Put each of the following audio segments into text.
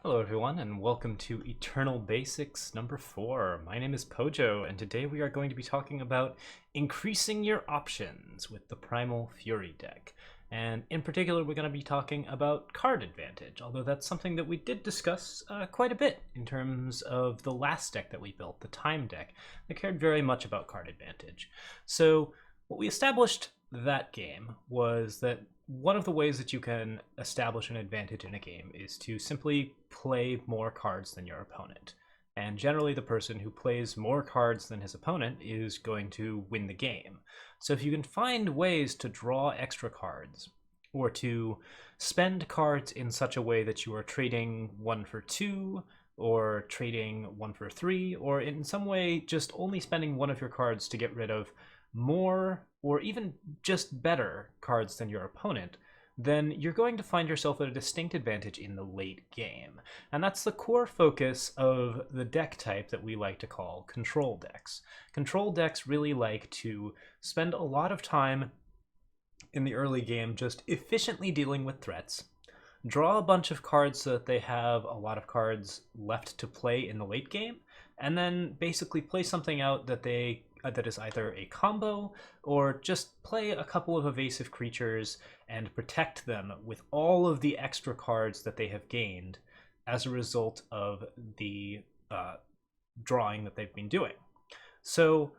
Hello everyone and welcome to Eternal Basics number 4. My name is Pojo and today we are going to be talking about increasing your options with the Primal Fury deck. And in particular we're going to be talking about card advantage, although that's something that we did discuss quite a bit in terms of the last deck that we built, the Time deck, that cared very much about card advantage. So what we established that game was that one of the ways that you can establish an advantage in a game is to simply play more cards than your opponent. And generally the person who plays more cards than his opponent is going to win the game. So if you can find ways to draw extra cards, or to spend cards in such a way that you are trading 1 for 2, or trading 1 for 3, or in some way just only spending one of your cards to get rid of more or even just better cards than your opponent, then you're going to find yourself at a distinct advantage in the late game. And that's the core focus of the deck type that we like to call control decks. Control decks really like to spend a lot of time in the early game just efficiently dealing with threats, draw a bunch of cards so that they have a lot of cards left to play in the late game, and then basically play something out that that is either a combo or just play a couple of evasive creatures and protect them with all of the extra cards that they have gained as a result of the drawing that they've been doing. So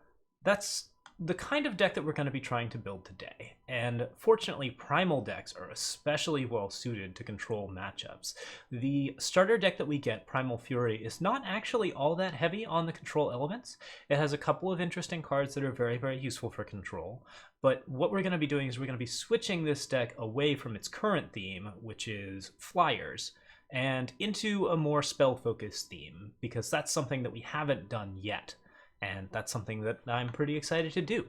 that's the kind of deck that we're going to be trying to build today. And fortunately, Primal decks are especially well suited to control matchups. The starter deck that we get, Primal Fury, is not actually all that heavy on the control elements. It has a couple of interesting cards that are very, very useful for control. But what we're going to be doing is we're going to be switching this deck away from its current theme, which is flyers, and into a more spell-focused theme, because that's something that we haven't done yet. And that's something that I'm pretty excited to do.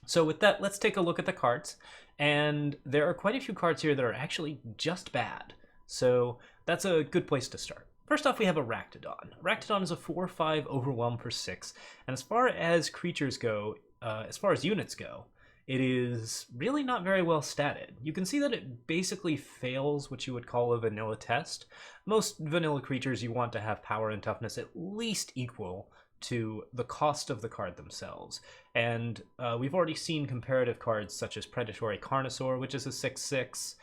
So with that, let's take a look at the cards. And there are quite a few cards here that are actually just bad. So that's a good place to start. First off, we have a Rakdodon. Rakdodon is a 4/5 overwhelm for 6. And as far as creatures go, as far as units go, it is really not very well statted. You can see that it basically fails what you would call a vanilla test. Most vanilla creatures you want to have power and toughness at least equal to the cost of the card themselves. And we've already seen comparative cards such as Predatory Carnosaur, which is a 6/6.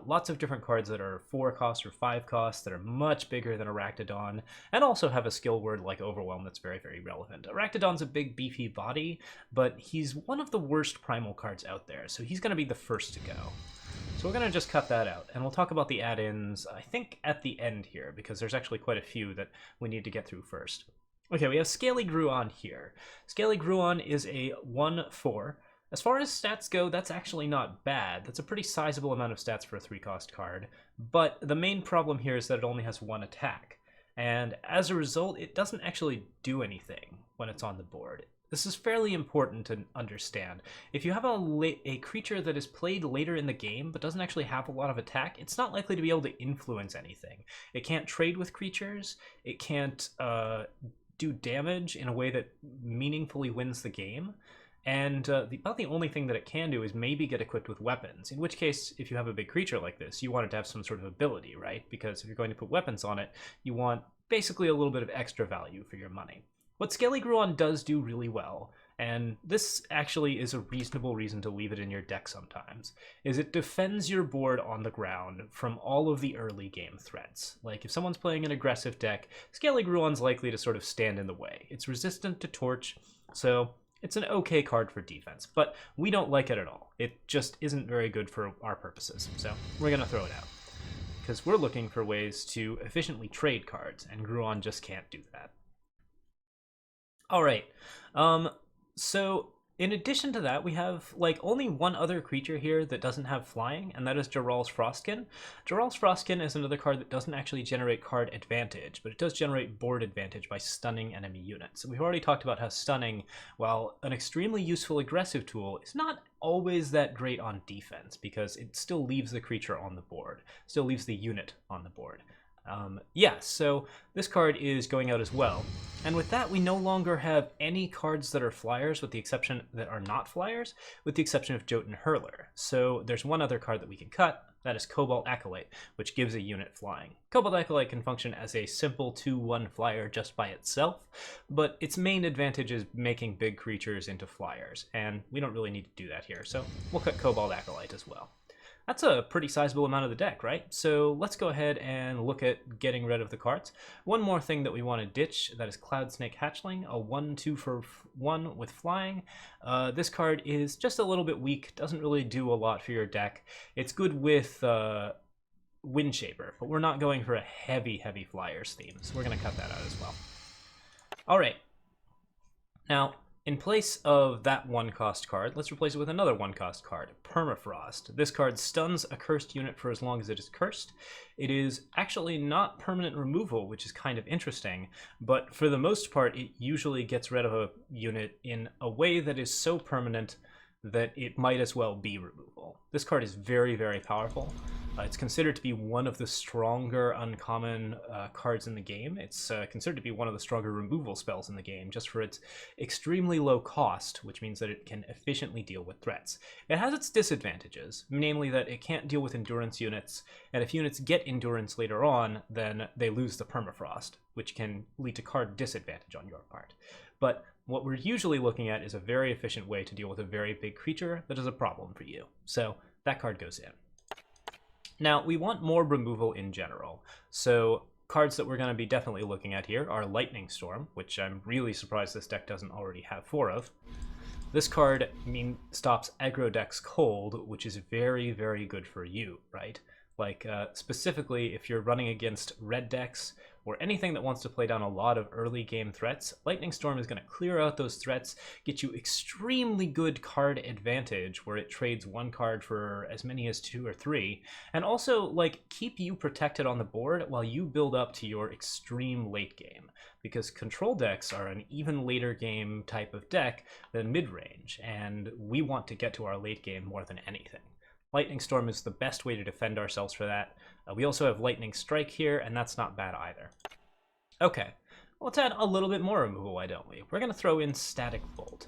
Lots of different cards that are 4 cost or 5 cost that are much bigger than a Rakdodon, and also have a skill word like Overwhelm that's very, very relevant. Rakdodon's a big, beefy body, but he's one of the worst primal cards out there, so he's going to be the first to go. So we're going to just cut that out, and we'll talk about the add-ins, I think, at the end here, because there's actually quite a few that we need to get through first. Okay, we have Scaly Gruon here. Scaly Gruon is a 1/4. As far as stats go, that's actually not bad. That's a pretty sizable amount of stats for a 3-cost card. But the main problem here is that it only has 1 attack. And as a result, it doesn't actually do anything when it's on the board. This is fairly important to understand. If you have a creature that is played later in the game but doesn't actually have a lot of attack, it's not likely to be able to influence anything. It can't trade with creatures. It can't do damage in a way that meaningfully wins the game, and about the only thing that it can do is maybe get equipped with weapons, in which case, if you have a big creature like this, you want it to have some sort of ability, right? Because if you're going to put weapons on it, you want basically a little bit of extra value for your money. What Scaly Gruon does do really well, and this actually is a reasonable reason to leave it in your deck sometimes, is it defends your board on the ground from all of the early game threats. Like if someone's playing an aggressive deck, Scaly Gruon's likely to sort of stand in the way. It's resistant to Torch, so it's an okay card for defense, but we don't like it at all. It just isn't very good for our purposes, so we're going to throw it out. Because we're looking for ways to efficiently trade cards, and Gruon just can't do that. Alright, so in addition to that, we have like only one other creature here that doesn't have flying, and that is Jaral's Frostkin. Jaral's Frostkin is another card that doesn't actually generate card advantage, but it does generate board advantage by stunning enemy units. And we've already talked about how stunning, while an extremely useful aggressive tool, is not always that great on defense, because it still leaves the creature on the board, still leaves the unit on the board. Yeah, so this card is going out as well. And with that, we no longer have any cards that are flyers, with the exception that are not flyers, with the exception of Jotun Hurler. So there's one other card that we can cut, That is Cobalt Acolyte, which gives a unit flying. Cobalt Acolyte can function as a simple 2/1 flyer just by itself, but its main advantage is making big creatures into flyers, and we don't really need to do that here, so we'll cut Cobalt Acolyte as well. That's a pretty sizable amount of the deck, right? So let's go ahead and look at getting rid of the cards. One more thing that we want to ditch, that is Cloud Snake Hatchling, a 1/2 for 1 with flying. This card is just a little bit weak, doesn't really do a lot for your deck. It's good with Windshaper, but we're not going for a heavy flyers theme, so we're going to cut that out as well. All right. Now, in place of that 1-cost card, let's replace it with another 1-cost card, Permafrost. This card stuns a cursed unit for as long as it is cursed. It is actually not permanent removal, which is kind of interesting, but for the most part, it usually gets rid of a unit in a way that is so permanent that it might as well be removal. This card is very powerful. It's considered to be one of the stronger uncommon cards in the game. It's considered to be one of the stronger removal spells in the game, just for its extremely low cost, which means that it can efficiently deal with threats. It has its disadvantages, namely that it can't deal with endurance units, and if units get endurance later on, then they lose the Permafrost, which can lead to card disadvantage on your part. But what we're usually looking at is a very efficient way to deal with a very big creature that is a problem for you. So that card goes in. Now, we want more removal in general. So cards that we're going to be definitely looking at here are Lightning Storm, which I'm really surprised this deck doesn't already have 4 of. This card stops aggro decks cold, which is very good for you, right? Like, specifically, if you're running against red decks or anything that wants to play down a lot of early game threats, Lightning Storm is going to clear out those threats, get you extremely good card advantage where it trades 1 card for as many as 2 or 3, and also, like, keep you protected on the board while you build up to your extreme late game, because control decks are an even later game type of deck than mid-range, and we want to get to our late game more than anything. Lightning Storm is the best way to defend ourselves for that. We also have Lightning Strike here, and that's not bad either. Okay, let's add a little bit more removal, why don't we? We're going to throw in Static Bolt.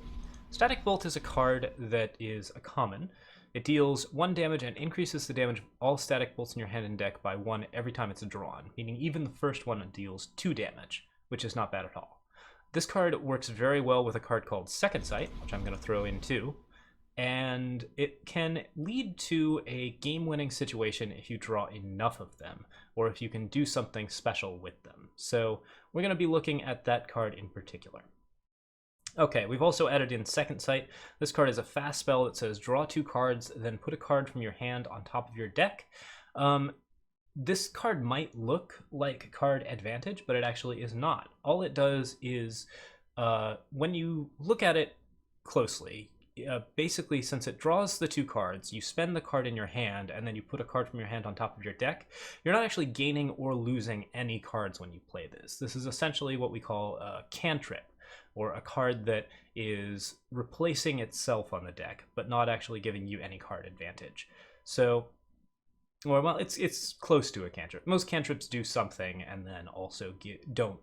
Static Bolt is a card that is a common. It deals 1 damage and increases the damage of all static bolts in your hand and deck by 1 every time it's drawn, meaning even the first one deals 2 damage, which is not bad at all. This card works very well with a card called Second Sight, which I'm going to throw in too. And it can lead to a game-winning situation if you draw enough of them, or if you can do something special with them. So we're going to be looking at that card in particular. Okay, we've also added in Second Sight. This card is a fast spell that says draw 2 cards, then put a card from your hand on top of your deck. This card might look like card advantage, but it actually is not. All it does is, when you look at it closely, basically, since it draws the 2 cards, you spend the card in your hand, and then you put a card from your hand on top of your deck. You're not actually gaining or losing any cards when you play this. This is essentially what we call a cantrip, or a card that is replacing itself on the deck, but not actually giving you any card advantage. So, well, it's close to a cantrip. Most cantrips do something, and then also don't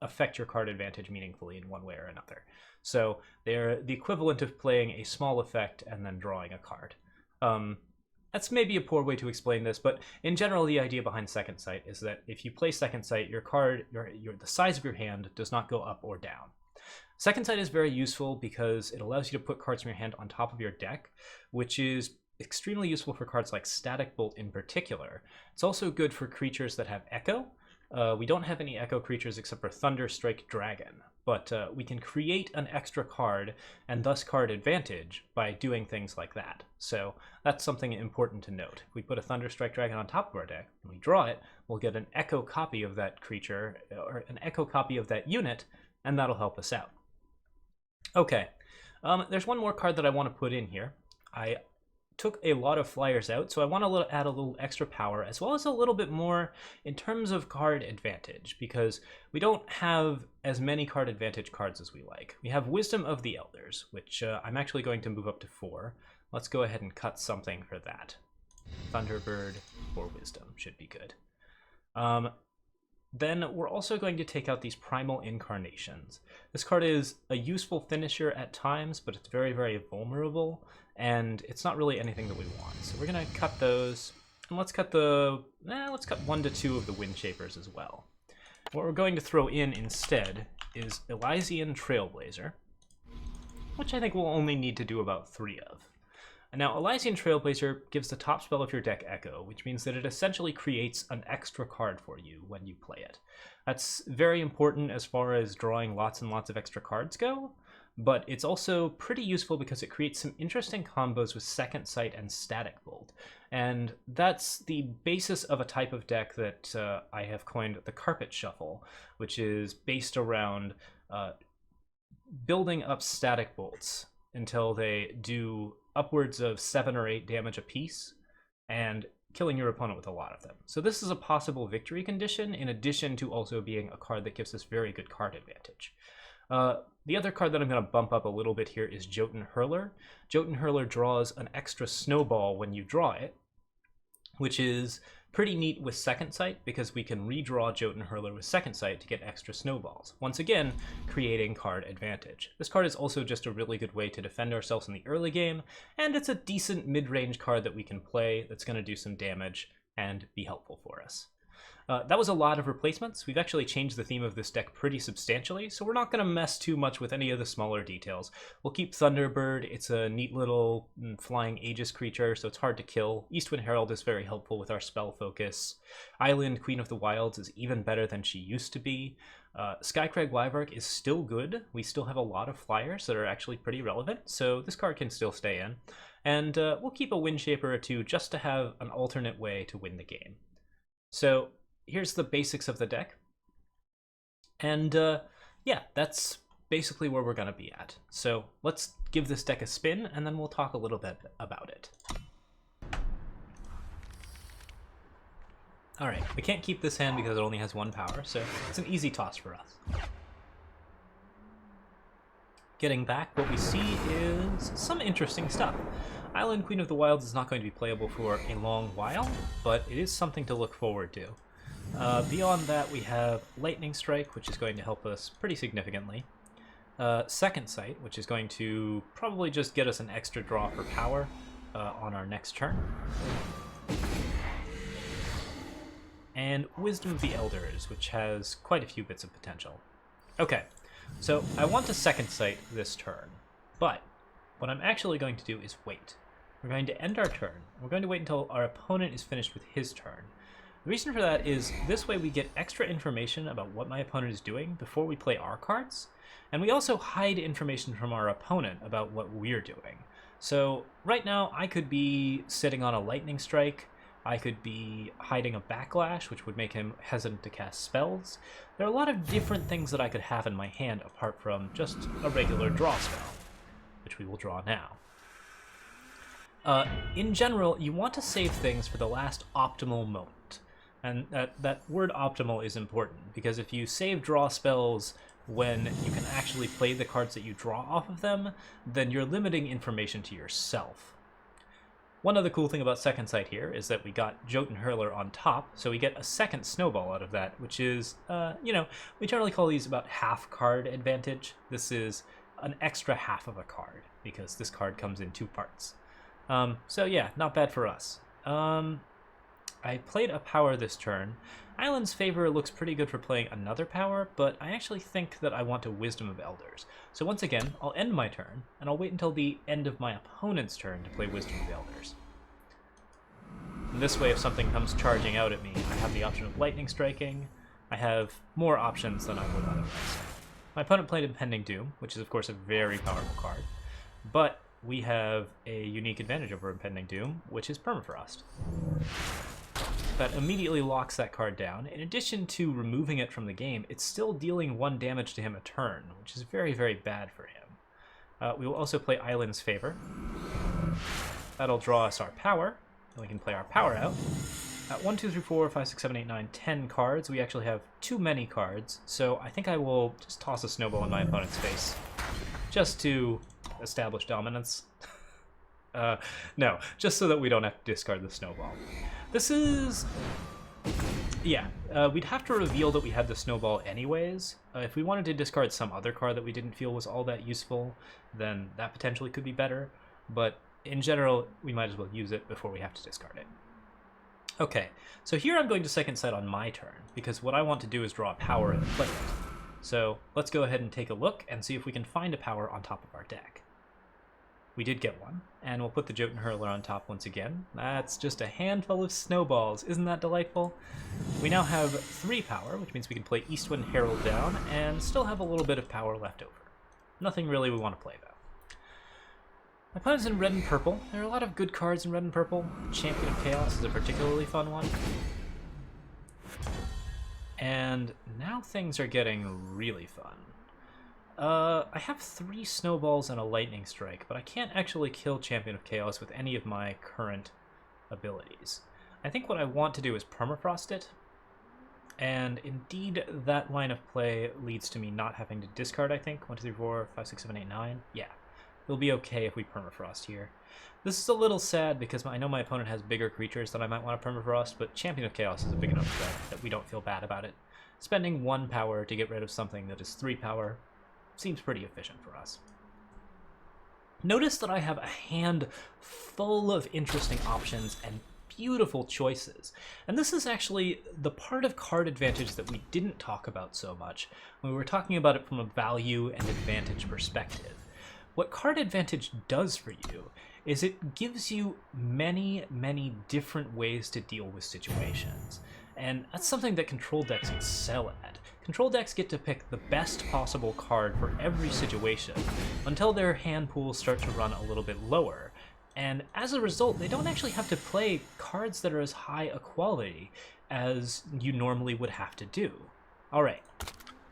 affect your card advantage meaningfully in one way or another. So they're the equivalent of playing a small effect and then drawing a card. That's maybe a poor way to explain this, but in general, the idea behind Second Sight is that if you play Second Sight, your card, the size of your hand does not go up or down. Second Sight is very useful because it allows you to put cards from your hand on top of your deck, which is extremely useful for cards like Static Bolt in particular. It's also good for creatures that have Echo. We don't have any Echo creatures except for Thunderstrike Dragon, but we can create an extra card and thus card advantage by doing things like that. So that's something important to note. If we put a Thunderstrike Dragon on top of our deck and we draw it, we'll get an Echo copy of that creature, or an Echo copy of that unit, and that'll help us out. Okay, there's one more card that I want to put in here. I took a lot of flyers out, so I want to add a little extra power, as well as a little bit more in terms of card advantage, because we don't have as many card advantage cards as we like. We have Wisdom of the Elders, which I'm actually going to move up to 4. Let's go ahead and cut something for that. Thunderbird or Wisdom should be good. Then we're also going to take out these Primal Incarnations. This card is a useful finisher at times, but it's very vulnerable, and it's not really anything that we want. So we're going to cut those, And let's cut let's cut 1 to 2 of the Windshapers as well. What we're going to throw in instead is Elysian Trailblazer, which I think we'll only need to do about 3 of. And now, Elysian Trailblazer gives the top spell of your deck Echo, which means that it essentially creates an extra card for you when you play it. That's very important as far as drawing lots and lots of extra cards go, but it's also pretty useful because it creates some interesting combos with Second Sight and Static Bolt. And that's the basis of a type of deck that I have coined the Carpet Shuffle, which is based around building up Static Bolts until they do upwards of 7 or 8 damage apiece, and killing your opponent with a lot of them. So this is a possible victory condition, in addition to also being a card that gives us very good card advantage. The other card that I'm going to bump up a little bit here is Jotun Hurler. Jotun Hurler draws an extra snowball when you draw it, which is pretty neat with Second Sight, because we can redraw Jotun Hurler with Second Sight to get extra snowballs, once again creating card advantage. This card is also just a really good way to defend ourselves in the early game, and it's a decent mid-range card that we can play that's going to do some damage and be helpful for us. That was a lot of replacements. We've actually changed the theme of this deck pretty substantially, so we're not going to mess too much with any of the smaller details. We'll keep Thunderbird. It's a neat little flying Aegis creature, so it's hard to kill. Eastwind Herald is very helpful with our spell focus. Eilyn, Queen of the Wilds, is even better than she used to be. Skycrag Wyvarch is still good. We still have a lot of flyers that are actually pretty relevant, so this card can still stay in. And we'll keep a Windshaper or two just to have an alternate way to win the game. So here's the basics of the deck. And yeah, that's basically where we're going to be at. So let's give this deck a spin, and then we'll talk a little bit about it. All right, we can't keep this hand because it only has 1 power, so it's an easy toss for us. Getting back, what we see is some interesting stuff. Eilyn, Queen of the Wilds is not going to be playable for a long while, but it is something to look forward to. Beyond that, we have Lightning Strike, which is going to help us pretty significantly. Second Sight, which is going to probably just get us an extra draw for power on our next turn. And Wisdom of the Elders, which has quite a few bits of potential. Okay, so I want to Second Sight this turn, but what I'm actually going to do is wait. We're going to end our turn. We're going to wait until our opponent is finished with his turn. The reason for that is this way we get extra information about what my opponent is doing before we play our cards, and we also hide information from our opponent about what we're doing. So right now I could be sitting on a Lightning Strike, I could be hiding a Backlash, which would make him hesitant to cast spells. There are a lot of different things that I could have in my hand apart from just a regular draw spell, which we will draw now. In general, you want to save things for the last optimal moment. And that word optimal is important, because if you save draw spells when you can actually play the cards that you draw off of them, then you're limiting information to yourself. One other cool thing about Second Sight here is that we got Jotun Hurler on top, so we get a second snowball out of that, which is, we generally call these about half card advantage. This is an extra half of a card, because this card comes in 2 parts. So yeah, not bad for us. I played a power this turn. Eilyn's Favor looks pretty good for playing another power, but I actually think that I want a Wisdom of Elders. So once again, I'll end my turn, and I'll wait until the end of my opponent's turn to play Wisdom of Elders. And this way, if something comes charging out at me, I have the option of Lightning Striking. I have more options than I would otherwise. My opponent played Impending Doom, which is of course a very powerful card, but we have a unique advantage over Impending Doom, which is Permafrost. That immediately locks that card down. In addition to removing it from the game, it's still dealing 1 damage to him a turn, which is very, very bad for him. We will also play Eilyn's Favor. That'll draw us our power, and we can play our power out. At 1, 2, 3, 4, 5, 6, 7, 8, 9, 10 cards, we actually have too many cards, so I think I will just toss a snowball in my opponent's face, just to establish dominance. No, just so that we don't have to discard the snowball. This is... yeah, we'd have to reveal that we had the snowball anyways. If we wanted to discard some other card that we didn't feel was all that useful, then that potentially could be better. But in general, we might as well use it before we have to discard it. Okay, so here I'm going to second sight on my turn, because what I want to do is draw power and play it. So let's go ahead and take a look and see if we can find a power on top of our deck. We did get one, and we'll put the Jotun Hurler on top once again. That's just a handful of snowballs. Isn't that delightful? We now have 3 power, which means we can play Eastwind Herald down, and still have a little bit of power left over. Nothing really we want to play, though. My opponent's in red and purple. There are a lot of good cards in red and purple. Champion of Chaos is a particularly fun one. And now things are getting really fun. I have 3 snowballs and a lightning strike, but I can't actually kill Champion of Chaos with any of my current abilities. I think what I want to do is permafrost it, and indeed that line of play leads to me not having to discard, I think. 1, 2, 3, 4, 5, 6, 7, 8, 9. Yeah, it'll be okay if we permafrost here. This is a little sad because I know my opponent has bigger creatures that I might want to permafrost, but Champion of Chaos is a big enough threat that we don't feel bad about it. Spending 1 power to get rid of something that is 3 power seems pretty efficient for us. Notice that I have a hand full of interesting options and beautiful choices. And this is actually the part of card advantage that we didn't talk about so much when we were talking about it from a value and advantage perspective. What card advantage does for you is it gives you many, many different ways to deal with situations. And that's something that control decks excel at. Control decks get to pick the best possible card for every situation until their hand pools start to run a little bit lower. And as a result, they don't actually have to play cards that are as high a quality as you normally would have to do. Alright,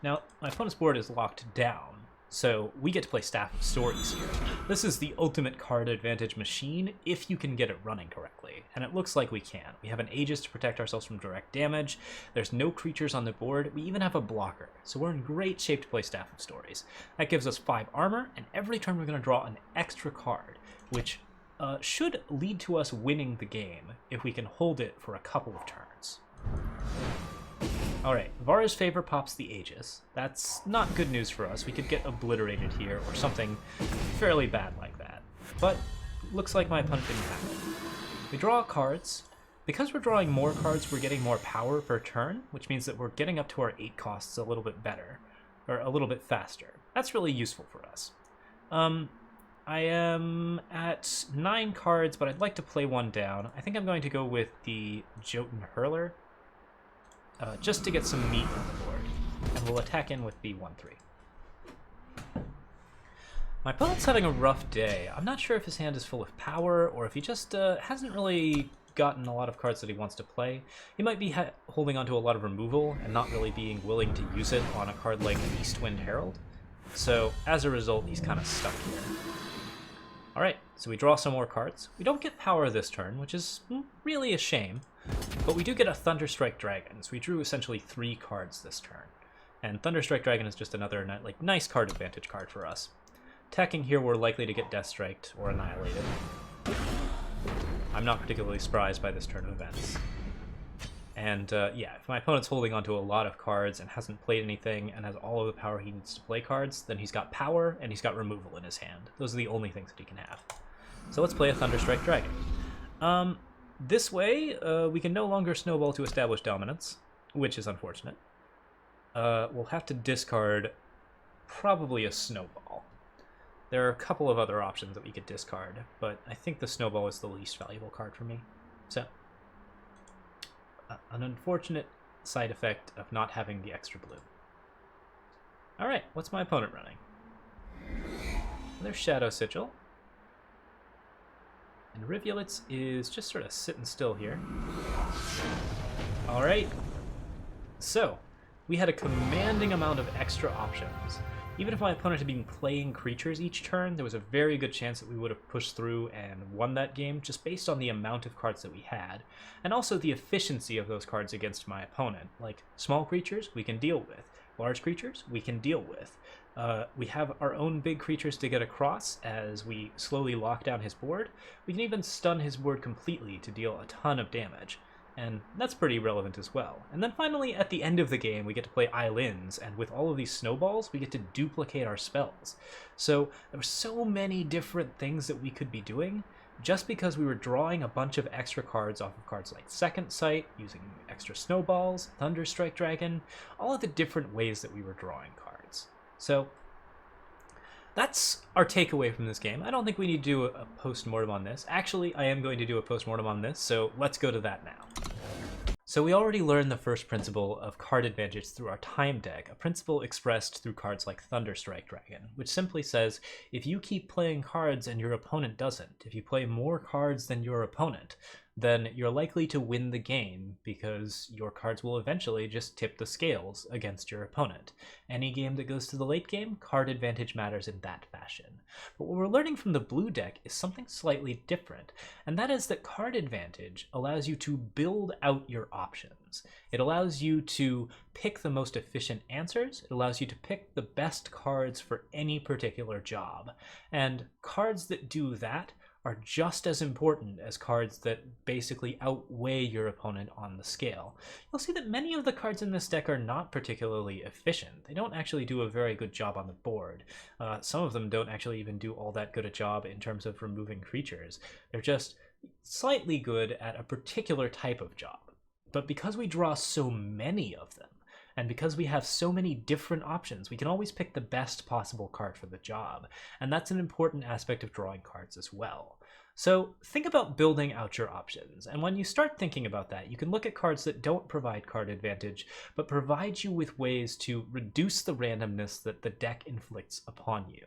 now my opponent's board is locked down, so we get to play Staff of Stories here. This is the ultimate card advantage machine if you can get it running correctly, and it looks like we can. We have an Aegis to protect ourselves from direct damage, there's no creatures on the board, we even have a blocker, so we're in great shape to play Staff of Stories. That gives us 5 armor, and every turn we're going to draw an extra card, which should lead to us winning the game if we can hold it for a couple of turns. Alright, Vara's Favor pops the Aegis. That's not good news for us. We could get obliterated here or something fairly bad like that. But looks like my opponent didn't have it. We draw cards. Because we're drawing more cards, we're getting more power per turn, which means that we're getting up to our 8 costs a little bit better, or a little bit faster. That's really useful for us. I am at 9 cards, but I'd like to play one down. I think I'm going to go with the Jotun Hurler, just to get some meat on the board, and we'll attack in with the 1/3. My opponent's having a rough day. I'm not sure if his hand is full of power, or if he just hasn't really gotten a lot of cards that he wants to play. He might be holding onto a lot of removal, and not really being willing to use it on a card like Eastwind Herald. So, as a result, he's kind of stuck here. Alright, so we draw some more cards. We don't get power this turn, which is really a shame. But we do get a Thunderstrike Dragon, so we drew essentially 3 cards this turn. And Thunderstrike Dragon is just another nice card advantage card for us. Attacking here, we're likely to get Deathstriked or Annihilated. I'm not particularly surprised by this turn of events. And yeah, if my opponent's holding onto a lot of cards and hasn't played anything and has all of the power he needs to play cards, then he's got power and he's got removal in his hand. Those are the only things that he can have. So let's play a Thunderstrike Dragon. This way, we can no longer snowball to establish dominance, which is unfortunate. We'll have to discard probably a snowball. There are a couple of other options that we could discard, but I think the snowball is the least valuable card for me. So, an unfortunate side effect of not having the extra blue. Alright, what's my opponent running? There's Shadow Sigil. And Rivulets is just sort of sitting still here. Alright, so we had a commanding amount of extra options. Even if my opponent had been playing creatures each turn, there was a very good chance that we would have pushed through and won that game just based on the amount of cards that we had, and also the efficiency of those cards against my opponent. Like, small creatures, we can deal with. Large creatures, we can deal with. We have our own big creatures to get across as we slowly lock down his board. We can even stun his board completely to deal a ton of damage. And that's pretty relevant as well. And then finally, at the end of the game, we get to play Eilyns, and with all of these snowballs, we get to duplicate our spells. So there were so many different things that we could be doing just because we were drawing a bunch of extra cards off of cards like Second Sight, using extra snowballs, Thunderstrike Dragon, all of the different ways that we were drawing cards. So that's our takeaway from this game. I don't think we need to do a post-mortem on this. Actually, I am going to do a post-mortem on this, so let's go to that now. So we already learned the first principle of card advantage through our time deck, a principle expressed through cards like Thunderstrike Dragon, which simply says, if you keep playing cards and your opponent doesn't, if you play more cards than your opponent, then you're likely to win the game because your cards will eventually just tip the scales against your opponent. Any game that goes to the late game, card advantage matters in that fashion. But what we're learning from the blue deck is something slightly different, and that is that card advantage allows you to build out your options. It allows you to pick the most efficient answers, it allows you to pick the best cards for any particular job, and cards that do that are just as important as cards that basically outweigh your opponent on the scale. You'll see that many of the cards in this deck are not particularly efficient. They don't actually do a very good job on the board. Some of them don't actually even do all that good a job in terms of removing creatures. They're just slightly good at a particular type of job. But because we draw so many of them, and because we have so many different options, we can always pick the best possible card for the job. And that's an important aspect of drawing cards as well. So think about building out your options. And when you start thinking about that, you can look at cards that don't provide card advantage, but provide you with ways to reduce the randomness that the deck inflicts upon you.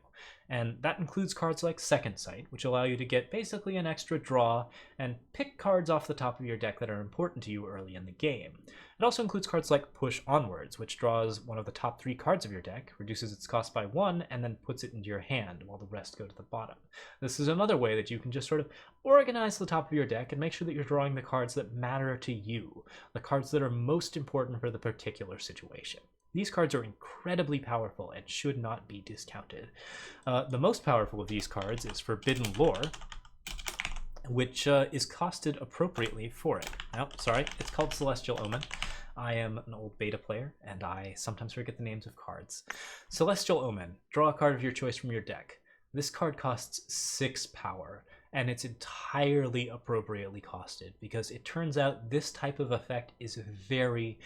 And that includes cards like Second Sight, which allow you to get basically an extra draw and pick cards off the top of your deck that are important to you early in the game. It also includes cards like Push Onwards, which draws one of the top 3 cards of your deck, reduces its cost by 1, and then puts it into your hand while the rest go to the bottom. This is another way that you can just sort of organize the top of your deck and make sure that you're drawing the cards that matter to you, the cards that are most important for the particular situation. These cards are incredibly powerful and should not be discounted. The most powerful of these cards is Forbidden Lore, which is costed appropriately for it. Oh, sorry, it's called Celestial Omen. I am an old beta player, and I sometimes forget the names of cards. Celestial Omen. Draw a card of your choice from your deck. This card costs 6 power, and it's entirely appropriately costed, because it turns out this type of effect is very,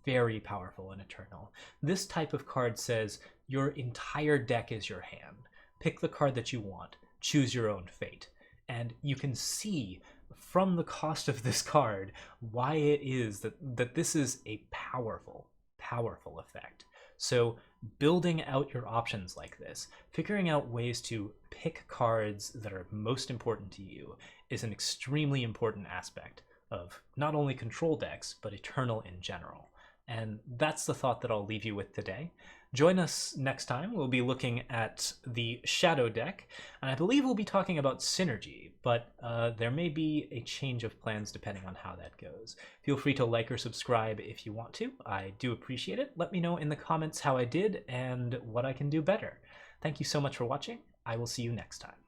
very powerful in Eternal. This type of card says, your entire deck is your hand. Pick the card that you want. Choose your own fate. And you can see from the cost of this card why it is that this is a powerful, powerful effect. So building out your options like this, figuring out ways to pick cards that are most important to you, is an extremely important aspect of not only control decks, but Eternal in general. And that's the thought that I'll leave you with today. Join us next time. We'll be looking at the Shadow deck, and I believe we'll be talking about Synergy, but there may be a change of plans depending on how that goes. Feel free to like or subscribe if you want to. I do appreciate it. Let me know in the comments how I did and what I can do better. Thank you so much for watching. I will see you next time.